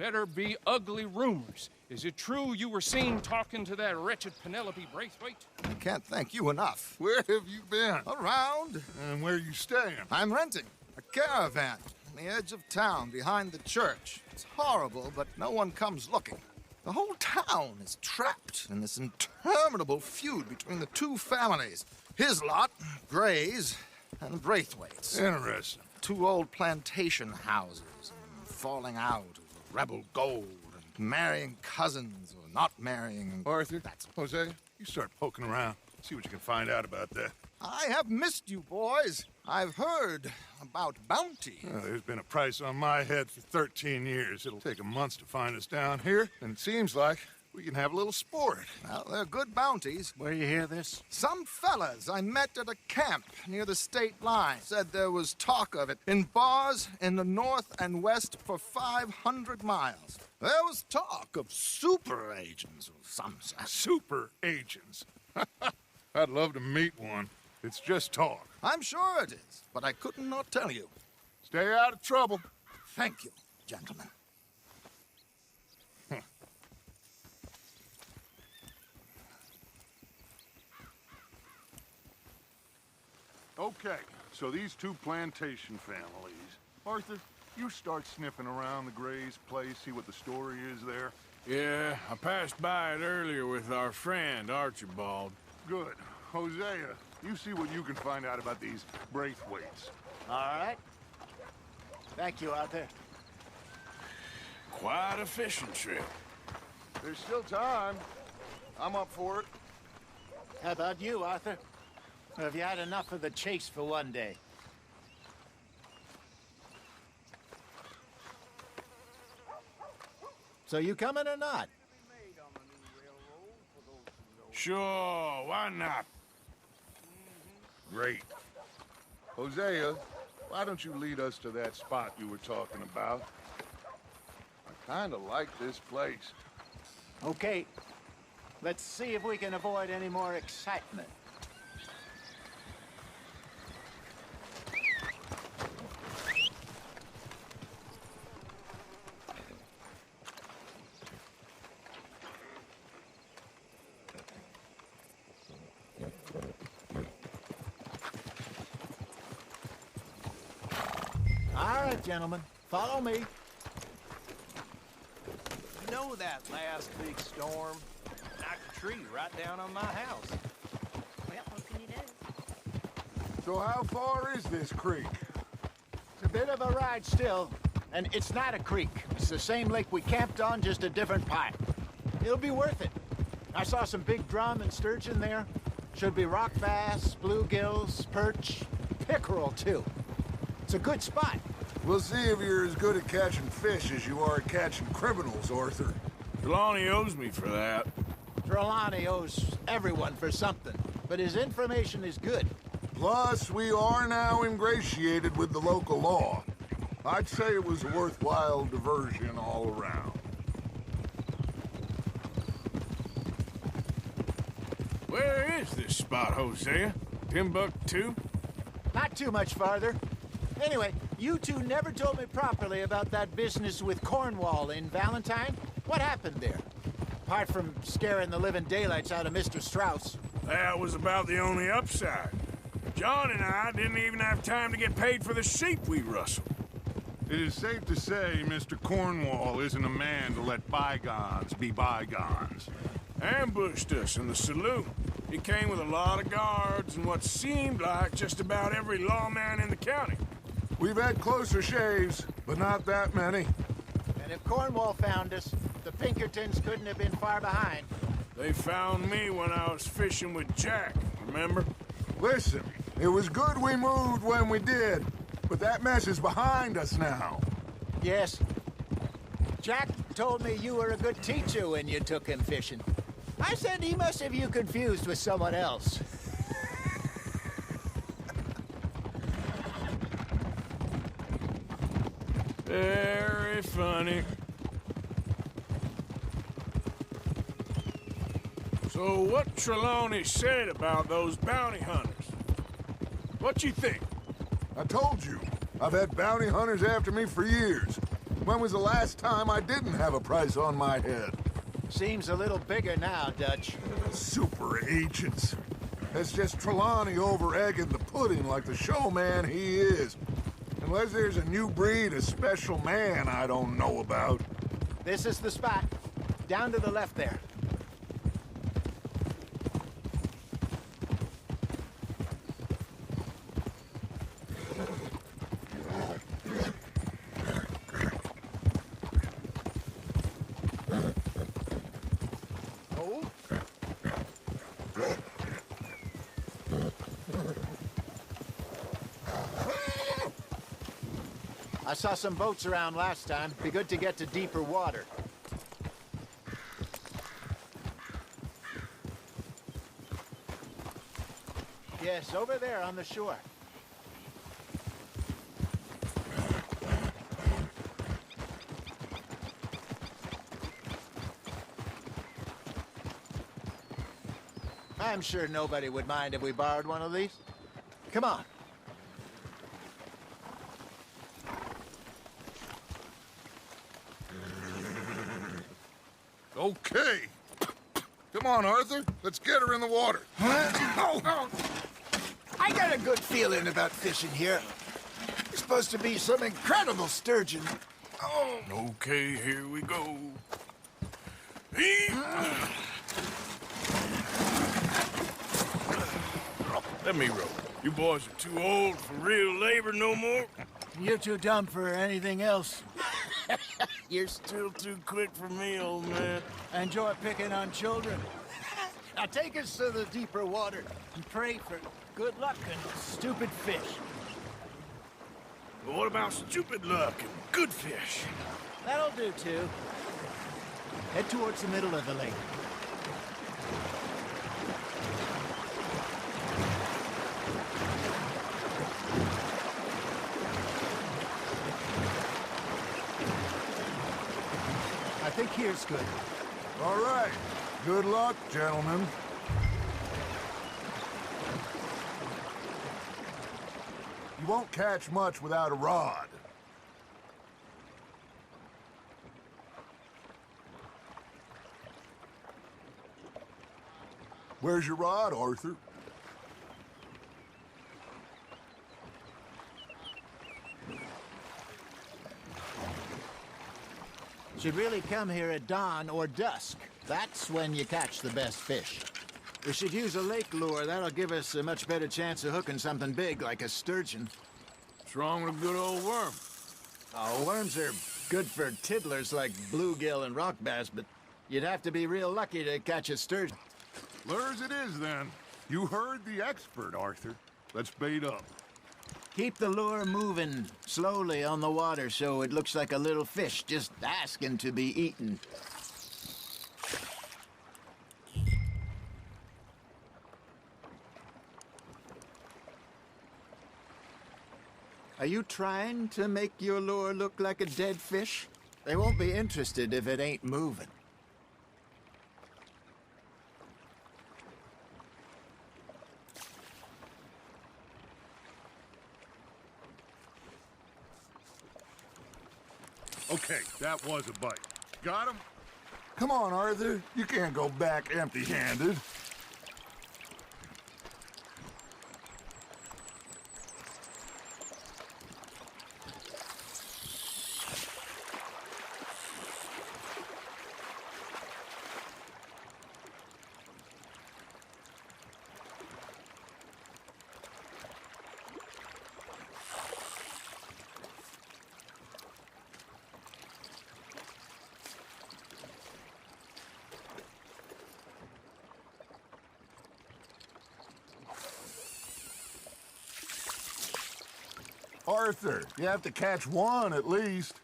better be ugly rumors. Is it true you were seen talking to that wretched Penelope Braithwaite? I can't thank you enough. Where have you been? Around. And where are you staying? I'm renting a caravan on the edge of town behind the church. It's horrible, but no one comes looking. The whole town is trapped in this interminable feud between the two families. His lot, Gray's, and Braithwaite's. Interesting. Two old plantation houses, falling out over rebel gold, and marrying cousins or not marrying. Arthur, Jose, you start poking around. See what you can find out about that. I have missed you, boys. I've heard about bounty. There's been a price on my head for 13 years. It'll take 'em months to find us down here, and it seems like we can have a little sport. Well, they're good bounties. Where you hear this? Some fellas I met at a camp near the state line said there was talk of it in bars in the north and west for 500 miles. There was talk of super agents or some such. Super agents. I'd love to meet one. It's just talk. I'm sure it is, but I couldn't not tell you. Stay out of trouble. Thank you, gentlemen. Okay, so these two plantation families. Arthur, you start sniffing around the Gray's place, see what the story is there. Yeah, I passed by it earlier with our friend, Archibald. Good. Hosea, you see what you can find out about these Braithwaites. All right. Thank you, Arthur. Quite a fishing trip. There's still time. I'm up for it. How about you, Arthur? Or have you had enough of the chase for one day? So you coming or not? Sure, why not? Great. Hosea, why don't you lead us to that spot you were talking about? I kinda like this place. Okay. Let's see if we can avoid any more excitement. All right, gentlemen, follow me. You know that last big storm knocked a tree right down on my house. Well, what can you do? So how far is this creek? It's a bit of a ride still, and it's not a creek. It's the same lake we camped on, just a different pipe. It'll be worth it. I saw some big drum and sturgeon there. Should be rock bass, bluegills, perch, pickerel too. It's a good spot. We'll see if you're as good at catching fish as you are at catching criminals, Arthur. Trelawney owes me for that. Trelawney owes everyone for something, but his information is good. Plus, we are now ingratiated with the local law. I'd say it was a worthwhile diversion all around. Where is this spot, Hosea? Timbuktu? Not too much farther. Anyway, you two never told me properly about that business with Cornwall in Valentine. What happened there? Apart from scaring the living daylights out of Mr. Strauss. That was about the only upside. John and I didn't even have time to get paid for the sheep we rustled. It is safe to say Mr. Cornwall isn't a man to let bygones be bygones. Ambushed us in the saloon. He came with a lot of guards and what seemed like just about every lawman in the county. We've had closer shaves, but not that many. And if Cornwall found us, the Pinkertons couldn't have been far behind. They found me when I was fishing with Jack, remember? Listen, it was good we moved when we did, but that mess is behind us now. Yes. Jack told me you were a good teacher when you took him fishing. I said he must have you confused with someone else. Very funny. So what Trelawney said about those bounty hunters? What you think? I told you, I've had bounty hunters after me for years. When was the last time I didn't have a price on my head? Seems a little bigger now, Dutch. Super agents. That's just Trelawney over-egging the pudding like the showman he is. Unless there's a new breed of special man I don't know about. This is the spot. Down to the left there. I saw some boats around last time. Be good to get to deeper water. Yes, over there on the shore. I'm sure nobody would mind if we borrowed one of these. Come on. Okay. Come on, Arthur. Let's get her in the water. I got a good feeling about fishing here. It's supposed to be some incredible sturgeon. Oh. Okay, here we go. Let me row. You boys are too old for real labor no more. You're too dumb for anything else. You're still too quick for me, old man. Enjoy picking on children. Now take us to the deeper water and pray for good luck and stupid fish. But what about stupid luck and good fish? That'll do, too. Head towards the middle of the lake. I think here's good. All right. Good luck, gentlemen. You won't catch much without a rod. Where's your rod, Arthur? Should really come here at dawn or dusk. That's when you catch the best fish. We should use a lake lure. That'll give us a much better chance of hooking something big like a sturgeon. What's wrong with a good old worm? Oh, worms are good for tiddlers like bluegill and rock bass, but you'd have to be real lucky to catch a sturgeon. Lures it is, then. You heard the expert, Arthur. Let's bait up. Keep the lure moving slowly on the water so it looks like a little fish just asking to be eaten. Are you trying to make your lure look like a dead fish? They won't be interested if it ain't moving. Okay, that was a bite. Got him? Come on, Arthur. You can't go back empty-handed. Arthur, you have to catch one at least.